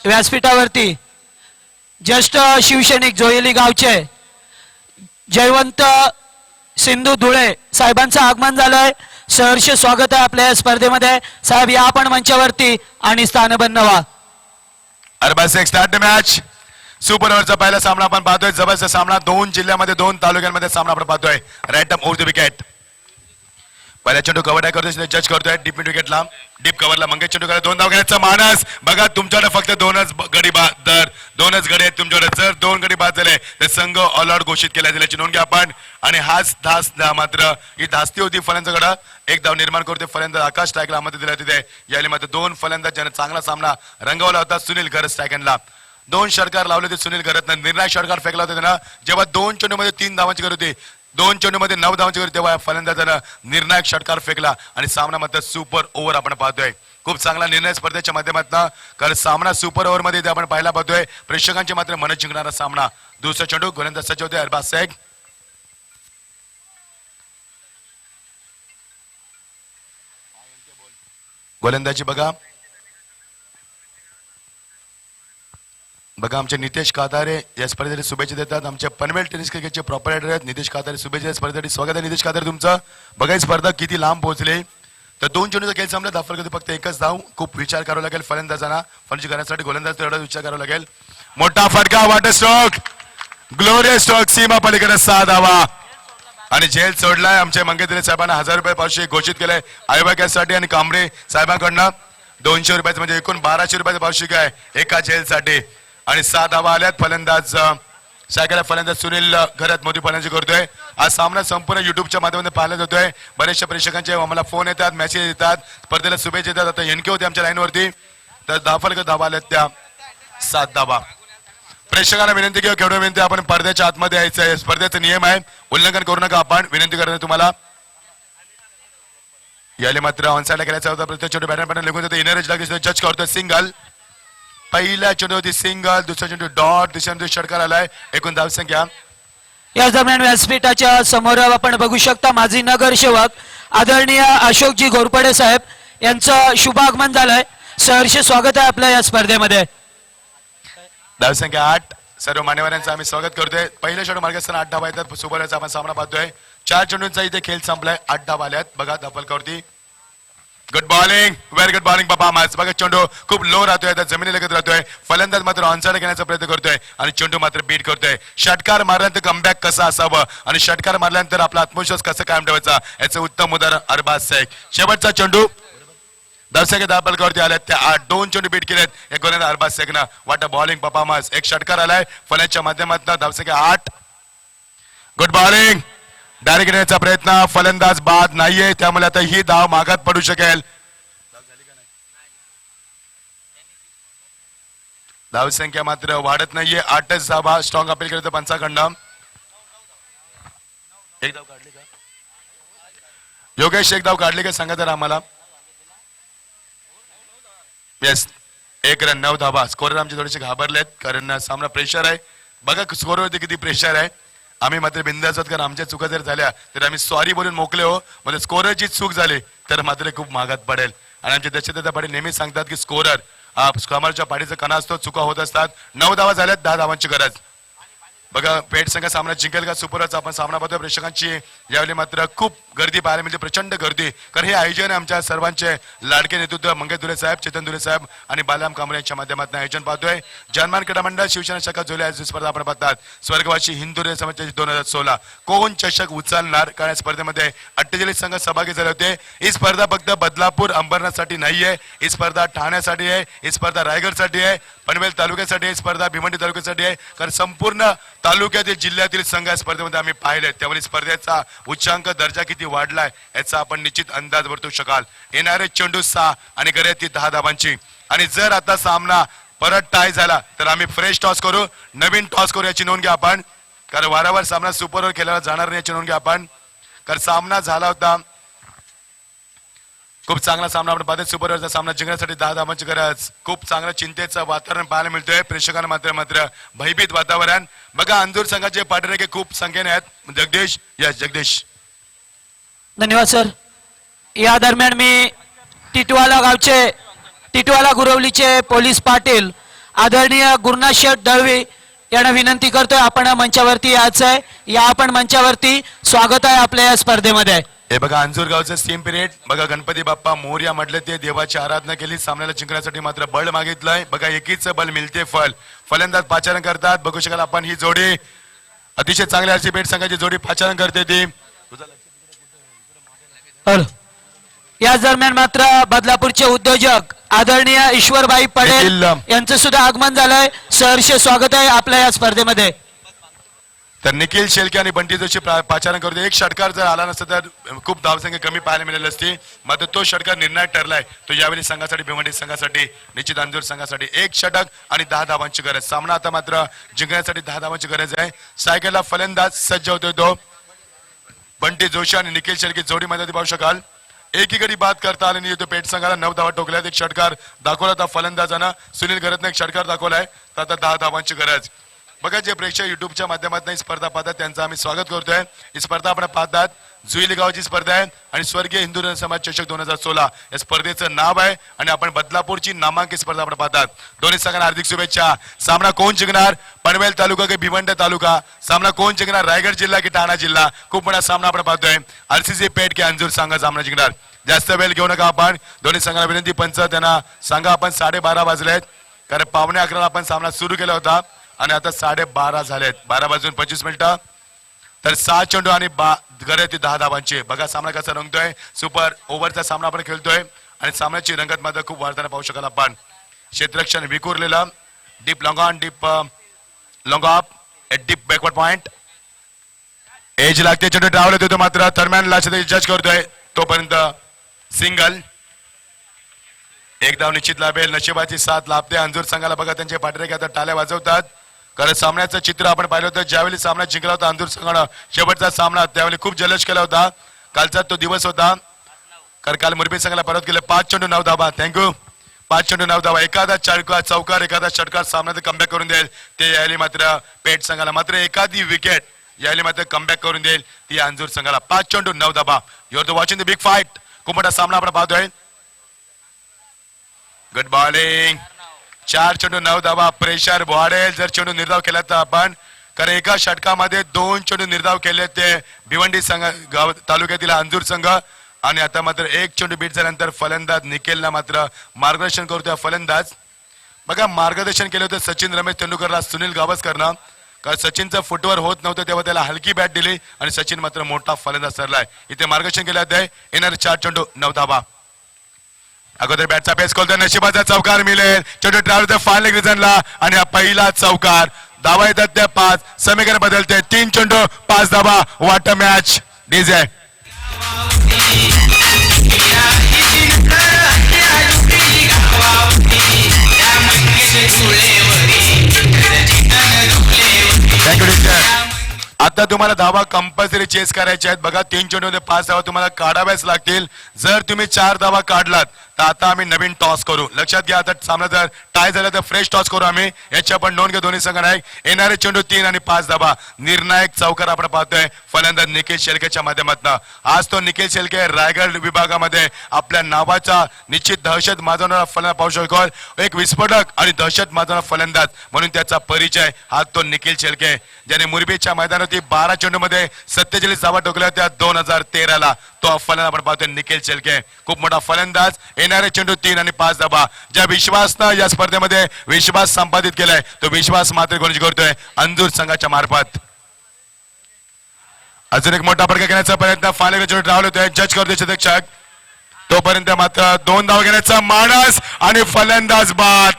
व्यासपीठावरती ज्येष्ठ शिवसैनिक जोयली गावचे जयवंत सिंधू धुळे साहेबांचं आगमन झालंय। सहर्ष स्वागत आहे आपल्या या स्पर्धेमध्ये। साहेब या आपण मंचावरती आणि स्थानबद्ध व्हा। अरबाज एक स्टार्ट मॅच सुपर ओव्हरचा पहिला सामना आपण पाहतोय। जबरदस्त सामना, दोन जिल्ह्यामध्ये दोन तालुक्यांमध्ये सामना आपण पाहतोय। Right up over the wicket, पहिला चेंडू कव्हर करतोय, जज करतोय डीप मिड विकेटला, डीप कव्हरला मंगेश चेंडू करत दोन धाव घेण्याचा मानस। बघा तुमच्याकडे फक्त दोनच गडी बाद दोनच गडी आहेत तुमच्याकडे। जर दोन गडी बाद झाले तर संघ ऑल आउट घोषित केला जाईल, नोंद घ्या आपण। आणि हाच धास मात्र ही धास्ती होती फलंदाजाकडे। एक धाव निर्माण करते फलंदाज आकाश स्ट्राईकला मध्ये दिला तिथे। यावेळी मात्र दोन फलंदाज ज्याने चांगला सामना रंगवला होता सुनील घरत स्ट्रायकनला। दोन षटकार लावले होते सुनील घरतनं, निर्णायक षटकार फेकला होता त्यांना जेव्हा दोन चेंडूमध्ये 3 धावांची गरज होती, दोन चेंडूमध्ये 9 धावांची गरज, तेव्हा फलंदाजानं निर्णायक षटकार फेकला आणि सामना मात्र सुपर ओव्हर आपण पाहतोय। खूप चांगला निर्णय स्पर्धेच्या माध्यमातून, कारण सामना सुपर ओव्हर मध्ये आपण पाहायला पाहतोय। प्रेक्षकांचे मात्र मन जिंकणारा सामना। दुसरा चेंडू गोलंदाज सज्ज होते अरबाज शेख, गोलंदाजी बघा आमचे नितेश कातारे या स्पर्धेसाठी शुभेच्छा देतात। आमचे पनवेल टेनिस क्रिकेटचे प्रॉपरायटर आहेत नितेश कातारे, शुभेच्छा स्पर्धेसाठी स्वागत आहे नितेश कातारे तुमचं। बघा ही स्पर्धा किती लांब पोहोचली। तर दोन चेंडूचा खेळ संपला, धाफल करते फक्त एकच धाव। खूप विचार करावा लागेल फलंदाजांना, फलंदाजी करण्यासाठी गोलंदाज तेवढा विचार करावा लागेल। मोठा फटका, वॉटर स्ट्रोक, ग्लोरियस स्ट्रोक, सीमा पलीकडे 6 धावा आणि झेल सोडलाय। आमचे मंगेश साहेबांना 1000 रुपये पारितोषिक घोषित केलंय आयोगासाठी आणि कांबळे साहेबांकडनं 200 रुपयाचं म्हणजे एकूण 1200 रुपयाचं पारितोषिक आहे एका झेलसाठी। आणि 6 धावा आल्यात। फलंदाज सायकल फलंदाज सुनील घरत मोठी फलंदाजी करतोय। आज सामना संपूर्ण युट्यूबच्या माध्यमातून पाहिला जातोय। बरेचशा प्रेक्षकांचे आम्हाला फोन येतात, मेसेज येतात, स्पर्धेला शुभेच्छा येतात। आता एनके होते आमच्या लाईनवरती, तर धावा आल्यात त्या 7 धावा। प्रेक्षकांना विनंती किंवा खेळून विनंती, आपण पडद्याच्या आतमध्ये यायचं, स्पर्धेचा नियम आहे, उल्लंघन करू नका। आपण विनंती करतो तुम्हाला। याले मात्र ऑनसाइडला खेळायचा होता, प्रत्येक चेंडू बॅटन लिहून जातो, इनर एज लागते, जज करतोय सिंगल। पहिला चेंडू होती सिंगल, दुसरा चेंडू डॉट, तिसरा चेंडू षटकार आलाय। एकूण धावसंख्या या दरम्यान व्यासपीठाच्या समोर आपण बघू शकता माजी नगरसेवक आदरणीय अशोकजी घोरपडे साहेब यांचं शुभ आगमन झालंय। सहर्ष स्वागत आहे आपल्या या स्पर्धेमध्ये। धावसंख्या 8, सर्व मान्यवरांचं आम्ही स्वागत करतोय। पहिल्या चेंडू मार्ग असताना 8 धावा येतात, सुपरचा आपण सामना पाहतोय। 4 चेंडूंचा इथे खेळ संपलाय, 8 धावा आल्यात। बघा धापलकावरती good bowling, very good bowling बाबा मास। बघा चेंडू खूप लो राहतोय, जमिनी लगत राहतोय, फलंदाज मात्र ऑनसाइड घेण्याचा प्रयत्न करतोय आणि चेंडू मात्र बीट करतोय। षटकार मारल्यानंतर कमबॅक कसा असावं आणि षटकार मारल्यानंतर आपला आत्मविश्वास कसा कायम ठेवायचा याचं उत्तम उदाहरण अरबाज शेख। शेवटचा चेंडू धावसंख्या धापलकावरती आल्यात त्या 8, 2 चेंडू बीट केलेत एक गोलंदाज अरबाज शेखनं। वाटा बॉलिंग बाबा मास, एक षटकार आलाय फलंदाजच्या माध्यमातून, धावसंख्या 8। गुड बॉलिंग, डायरेक्ट घेण्याचा प्रयत्न, फलंदाज बाद नाहीये, त्यामुळे आता ही धाव मागात पडू शकेल। धावसंख्या मात्र वाढत नाहीये, 8च धावा स्ट्रॉंग अपील करतो पंचाकडनं। एक धाव काढली का योगेश, एक धाव काढली का सांगा तर आम्हाला। येस, 1 रन 9 धावा। स्कोरर आमचे थोडेसे घाबरलेत कारण सामना प्रेशर आहे। बघा स्कोरवरती किती प्रेशर आहे। आम्ही मात्र बिंदास आहोत, कारण आमच्या चुका जर झाल्या तर आम्ही सॉरी बोलून मोकले हो, म्हणजे स्कोररची चूक झाली तर मात्र खूप महागात पडेल। आणि आमचे दशरथ पाटील नेहमी सांगतात की स्कोरर कमरच्या पाठीचा कणा असतो, चुका होत असतात। 9 धावा झाल्यात, 10 धावांची गरज। बघा पेट संघ सामना जिंकेल का सुपरचा आपण सामना पाहतोय। प्रेक्षकांची यावेळी मात्र खूप गर्दी पाहायला मिळते, प्रचंड गर्दी, कारण हे आयोजन आमच्या सर्वांचे लाडके नेतृत्व मंगेश धुले साहेब, चेतन धुले साहेब आणि बालाराम कांबळे यांच्या माध्यमातून आयोजन पाहतोय। जनमान क्रीडा मंडळ शिवसेना शाखा जोले आज स्पर्धा आपण पाहतात। स्वर्गवासी हिंदू समाजाची 2016 कोण चषक उचलणार, कारण या स्पर्धेमध्ये 48 संघ सहभागी झाले होते। ही स्पर्धा फक्त बदलापूर अंबरनाथसाठी नाहीये, ही स्पर्धा ठाण्यासाठी आहे, ही स्पर्धा रायगडसाठी आहे, पनवेल तालुक्यासाठी आहे, स्पर्धा भिवंडी तालुक्यासाठी आहे, कारण संपूर्ण तालुक्यातील जिल्ह्यातील संघ या स्पर्धेमध्ये आम्ही पाहिले। त्यामुळे स्पर्धेचा उच्चांक दर्जा किती वाढलाय याचा आपण निश्चित अंदाज वर्तवू शकाल। येणारे चेंडू 6 आणि गरज 10 धावांची। आणि जर आता सामना परत टाय झाला तर आम्ही फ्रेश टॉस करू, नवीन टॉस करू याची नोंद घ्या आपण, कारण वारंवार सामना सुपरवर खेळला जाणार नाही याची नोंद घ्या आपण, कारण सामना झाला होता खूप चांगला सामना आपण पाहतोय। सुपर ओव्हरचा सामना जिंकण्यासाठी 10 धावांची गरज। खूप चांगलं चिंतेचं वातावरण पाहायला मिळतोय, प्रेक्षकांना मात्र भयभीत वातावरण। बघा अंधूर संघाचे पाठीराखे खूप संख्येने आहेत। जगदीश, यस जगदीश, धन्यवाद सर। या दरम्यान मी टिटवाला गावचे टिटवाला गुरवलीचे पोलीस पाटील आदरणीय गुरुनाथ शेठ दळवी यांना विनंती करतोय आपण मंचावरती यायचं आहे. या आपण मंचावरती, स्वागत आहे आपल्या या स्पर्धेमध्ये. हे बघा अंजूर गावचं सेम पिरियड बघा. गणपती बाप्पा मोरया म्हटले ते देवाची आराधना केली, सामन्याला जिंकण्यासाठी मात्र बळ मागितलंय. बघा एकीच बल मिळते फल. फलंदाज पाचारण करतात. बघू शकाल आपण ही जोडी अतिशय चांगल्या अशी पेट संघाची जोडी पाचारण करते ती. याच दरम्यान मात्र बदलापूरचे उद्योजक आदरणीय ईश्वरभाई पटेल निखिल. यांचं सुद्धा आगमन झालंय. सहर्ष स्वागत आहे आपल्या या स्पर्धेमध्ये. तर निखिल शेळके आणि बंटी जोशी पाचारण करतो. एक षटकार जर आला नसता तर खूप धावसंख्या कमी पाहायला मिळाली असती. मात्र तो षटकार निर्णायक ठरलाय. तो यावेळी संघासाठी, भिवंडी संघासाठी, निश्चित अंजूर संघासाठी एक षटक आणि 10 धावांची गरज. सामना आता मात्र जिंकण्यासाठी 10 धावांची गरज आहे. सायकलला फलंदाज सज्ज होतोय तो बंटी जोशी आणि निखिल शेळके जोडीमध्ये पाहू शकाल. एकीकडे बाद करता आली नाही. तो पेट संघाला 9 धावा टोकल्यात. एक षटकार दाखवला होता फलंदाजानं सुनील गरजने. एक षटकार दाखवलाय. तर आता 10 धावांची गरज. बघा जे प्रेक्षक युट्यूबच्या माध्यमातून ही स्पर्धा पाहतात त्यांचा आम्ही स्वागत करतोय. ही स्पर्धा आपण पाहतात जुईली गावची स्पर्धा आहे आणि स्वर्गीय हिंदू जन समाज चषक 2016 या स्पर्धेचं नाव आहे आणि आपण बदलापूरची नामांकित स्पर्धा आपण पाहतात. दोन्ही संघांना हार्दिक शुभेच्छा. सामना कोण जिंकणार? पनवेल तालुका की भिवंडी तालुका? सामना कोण जिंकणार? रायगड जिल्हा की ठाणा जिल्हा? खूप मोठा सामना आपण पाहतोय. आरसीसी पेट की अंजूर संघ सामना जिंकणार. जास्त वेळ घेऊ नका आपण. दोन्ही संघाला विनंती, पंच त्यांना सांगा आपण 12:30 वाजलेत, कारण 11:45 आपण सामना सुरू केला होता आणि आता 12:30 झालेत. 12:25 तर 6 चेंडू आणि गरज ती 10 धावांची. बघा सामना कसा रंगतोय. सुपर ओव्हरचा सामना आपण खेळतोय आणि सामन्याची रंगत मात्र खूप वाढताना पाहू शकाल आपण. क्षेत्ररक्षण विखुरलेलं. Deep long on, deep long off, deep backward point. Edge लागते. चेंडू ट्रॅव्हल होतो मात्र दरम्यान जज करतोय तोपर्यंत सिंगल. एक धाव निश्चित लाभेल. नशिबाची साथ लाभते अंजूर संघाला. बघा त्यांचे पाठरेखे आता टाळ्या वाजवतात. कारण सामन्याचं चित्र आपण पाहिलं होतं. ज्यावेळी सामना जिंकला होता अंजूर संघानं शेवटचा सामना, त्यावेळी खूप जल्लोष केला होता. कालचा तो दिवस होता, कारण काल मुरबी संघाला परत केले. 5 चेंडू 9 धावा. थँक्यू. 5 चेंडू 9 धावा. एखादा चौकार, एखादा षटकार सामन्यात कमबॅक करून देईल ते यायला मात्र पेट संघाला. मात्र एखादी विकेट यायला मात्र कमबॅक करून देईल ती अंजूर संघाला. 5 चेंडू 9 धावा. You are watching the big fight. खूप मोठा सामना आपण पाहतोय. Good bowling. 4 चेंडू 9 धावा. प्रेशर वाढेल जर चेंडू निर्धाव केला तर आपण, कारण एका षटकामध्ये 2 चेंडू निर्धाव केले ते भिवंडी संघ तालुक्यातील अंजूर संघ. आणि आता मात्र 1 चेंडू बीट झाल्यानंतर फलंदाज निखिलला मात्र मार्गदर्शन करतोय फलंदाज. बघा मार्गदर्शन केलं होतं सचिन रमेश तेंडुलकरला सुनील गावस्करनं, कारण सचिनचं फुटवर होत नव्हतं तेव्हा त्याला हलकी बॅट दिली आणि सचिन मात्र मोठा फलंदाज ठरलाय. इथे मार्गदर्शन केलं आहे. येणारे 4 चेंडू 9 धावा. अगोदर बॅटचा पेस खोलतोय. नशिबाचा चौकार मिळेल. चेंडू ट्रॅव्हल फायनल रिझनला आणि हा पहिला चौकार. धावा येतात त्या 5. समीकरण बदलते. 3 चेंडू 5 धावा. वाट मॅच. डीजे आता तुम्हाला धावा कंपल्सरी चेस करायचे आहेत. बघा 3 चेंडूमध्ये 5 धावा तुम्हाला काढाव्याच लागतील. जर तुम्ही 4 धावा काढलात तर आता आम्ही नवीन टॉस करू. लक्षात घ्या, आता सामना जर टाय झाला तर फ्रेश टॉस करू आम्ही. याची आपण नोंद घ्या दोन्ही संघांना. येणारे चेंडू 3 आणि 5 धावा. निर्णायक चौकार आपण पाहतोय फलंदाज निखिल शेळकेच्या माध्यमातून. आज तो निखिल शेळके रायगड विभागामध्ये आपल्या नावाचा निश्चित दहशत माजवणारा फलंदाज पाहू शकतो. एक विस्फोटक आणि दहशत माजवणारा फलंदाज म्हणून त्याचा परिचय हा तो निखिल शेळके, ज्याने मुरबीच्या मैदानात 12 चेंडूमध्ये 47 धावा ठोकल्या होत्या 2013ला. तो फलंदाज आपण पाहतोय निखिल शेळके. खूप मोठा फलंदाज. येणारे चेंडू 3 आणि 5 धावा. ज्या विश्वासनं या स्पर्धेमध्ये विश्वास संपादित केलाय तो विश्वास मात्र कोणी करतोय अंजूर संघाच्या मार्फत. अजून एक मोठा फटका घेण्याचा प्रयत्न. फायनल चेंडू ट्रॅव्हल होतोय. जज करतोय क्षेत्ररक्षक. तोपर्यंत मात्र 2 धावा घेण्याचा मानस आणि फलंदाज बाद.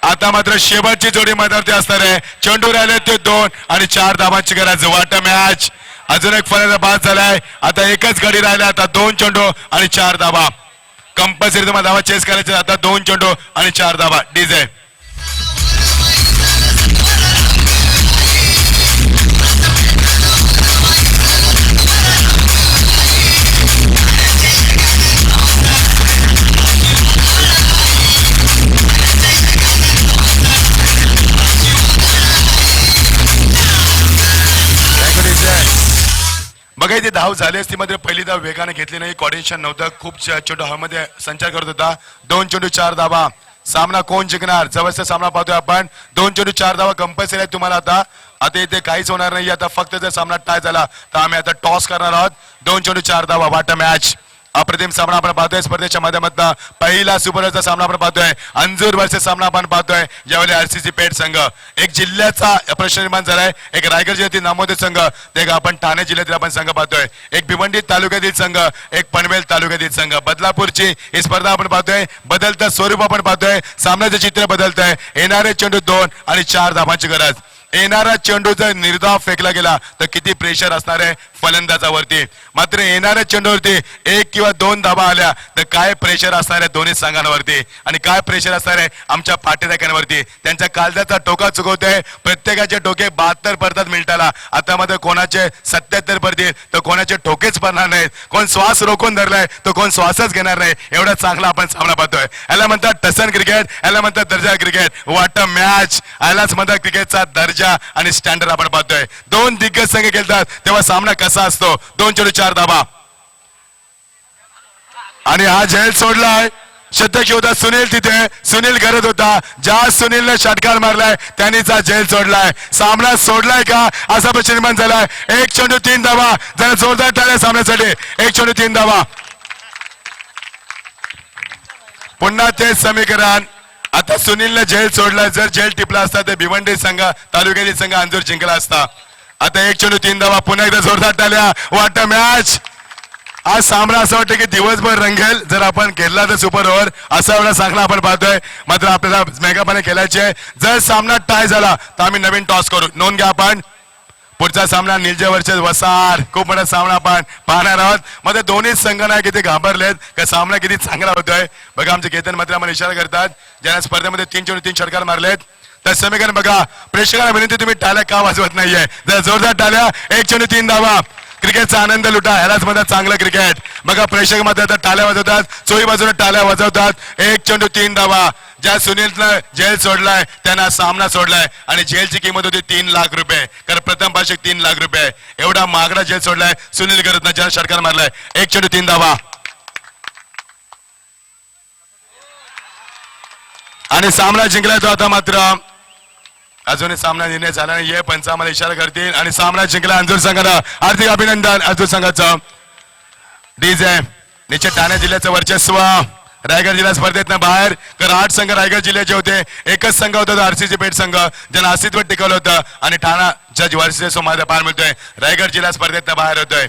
आता मात्र शेवटची जोडी मैदानावरती असणार आहे. चेंडू राहिले ते 2 आणि 4 धावांची गरज. वाट मॅच. अजून एक फलंदाज बाद झालाय. आता एकच गडी राहिला. आता 2 चेंडू आणि 4 धावा. कंपल्सरी तुम्हाला धावा चेस करायचे. आता 2 चेंडू आणि 4 धावा. डीजे बघा इथे धाव झाली असती मात्र पहिली धाव वेगाने घेतली नाही. कॉर्डिनेशन नव्हतं. खूप चेंडू हवेमध्ये संचार करत होता. 2 चेंडू 4 धावा. सामना कोण जिंकणार जवळचा सामना पाहतोय आपण 2-4 धावा कंपल्सरी आहेत तुम्हाला आता इथे काहीच होणार नाही आता फक्त जर सामना टाय झाला तर आम्ही आता टॉस करणार आहोत 2-4 धावा वाट मॅच अप्रतिम सामना आपण पाहतोय स्पर्धेच्या माध्यमातून पहिला सुपरचा सामना आपण पाहतोय अंजूर वर्सेस सामना आपण पाहतोय ज्यावेळी आरसीसी पेठ संघ एक जिल्ह्याचा प्रश्न निर्माण झालाय एक रायगड जिल्ह्यातील नामोदे संघ ते आपण ठाणे जिल्ह्यातील आपण संघ पाहतोय एक भिवंडी तालुक्यातील संघ एक पनवेल तालुक्यातील संघ बदलापूरची ही स्पर्धा आपण पाहतोय बदलतं स्वरूप आपण पाहतोय सामन्याचे चित्र बदलतंय येणारे चेंडू 2 आणि 4 धावांची गरज येणारा चेंडू जर निर्धाव फेकला गेला तर किती प्रेशर असणार आहे फलंदाजावरती मात्र येणाऱ्या चेंडूवरती 1 किंवा 2 धावा आल्या तर काय प्रेशर असणार आहे दोन्ही संघांवरती आणि काय प्रेशर असणार आहे आमच्या पाठीराख्यांवरती त्यांच्या कालदाचा टोका चुकवतोय प्रत्येकाचे टोके 72 पडतात मिनिटाला आता मध्ये कोणाचे 77 पडतील तर कोणाचे टोकेच पडणार नाहीत कोण श्वास रोखून धरलाय तर कोण श्वासच घेणार नाही एवढा चांगला आपण सामना पाहतोय याला म्हणतात टसन क्रिकेट याला म्हणतात दर्जा क्रिकेट वाट मॅच यालाच म्हणतात क्रिकेटचा दर्जा आणि स्टँडर्ड आपण पाहतोय दोन दिग्गज संघ खेळतात तेव्हा सामना कसा असतो 2-4 धावा आणि हा झेल सोडलाय शतक होता सुनील तिथे सुनील करत होता ज्या सुनीलने षटकार मारलाय त्यांनीच हा झेल सोडलाय सामना सोडलाय का असा प्रश्न निर्माण झालाय 1-3 धावा जरा जोरदार टाळ्या सामन्यासाठी 1-3 धावा पुन्हा तेच समीकरण आता सुनीलने झेल सोडलाय जर झेल टिपला असता तर भिवंडी संघ तालुक्यातील संघ अंजूर जिंकला असता आता 1-3 धावा पुन्हा एकदा जोरदार टाळ्या वाट मॅच आज सामना असं वाटतं की दिवसभर रंगेल जर आपण खेळला तर सुपर ओव्हर असा एवढा चांगला आपण पाहतोय मात्र आपल्याला मेगापाने खेळायचे जर सामना टाय झाला तर आम्ही नवीन टॉस करू नोंद घ्या आपण पुढचा सामना निलजे वर्सेस वसार खूप मोठा सामना आपण पाहणार आहोत मध्ये दोन्ही संघ नाही किती घाबरलेत का सामना किती चांगला होतोय बघा आमचे केतन मात्र आम्हाला इशारा करतात ज्यांना स्पर्धेमध्ये 3-3 षटकार मारलेत तर समीकरण बघा प्रेक्षकांना विनंती तुम्ही टाळ्या का वाजवत नाहीये जर जोरदार टाळ्या 1-3 धावा क्रिकेटचा आनंद लुटा ह्यालाच म्हणतात चांगलं क्रिकेट बघा प्रेक्षक मध्ये आता टाळ्या वाजवतात चोही बाजूने टाळ्या वाजवतात 1-3 धावा ज्या सुनीलनं झेल सोडलाय त्यांना सामना सोडलाय आणि झेलची किंमत होती 3 लाख रुपये कारण प्रथम पार्श्विक 3 लाख रुपये एवढा महागडा झेल सोडलाय सुनील करत ज्यानं षटकार मारलाय 1-3 धावा आणि सामना जिंकलाय तो आता मात्र अजूनही सामना निर्णय झाला नाहीये पंच आम्हाला इशारा करतील आणि सामना जिंकला अंजूर संघानं हार्दिक अभिनंदन अंजूर संघाचं डीजे निश्चित ठाणे जिल्ह्याचं वर्चस्व रायगड जिल्हा स्पर्धेतनं बाहेर कारण 8 संघ रायगड जिल्ह्याचे होते एकच संघ होता आरसीसी पेठ संघ ज्यांना अस्तित्व टिकवलं होतं आणि ठाणा जज वर्सेस माझा पार मिळतोय रायगड जिल्हा स्पर्धेतनं बाहेर होतोय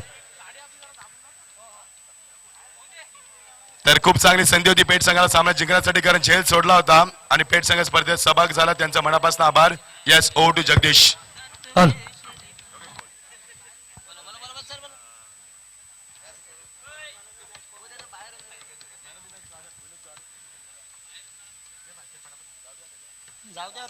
तर खूप चांगली संधी होती पेठ संघाला सामना जिंकण्यासाठी कारण झेल सोडला होता आणि पेठ संघ स्पर्धेत सहभाग झाला त्यांचा मनापासून आभार यस ओ टू जगदीश जाऊ द्या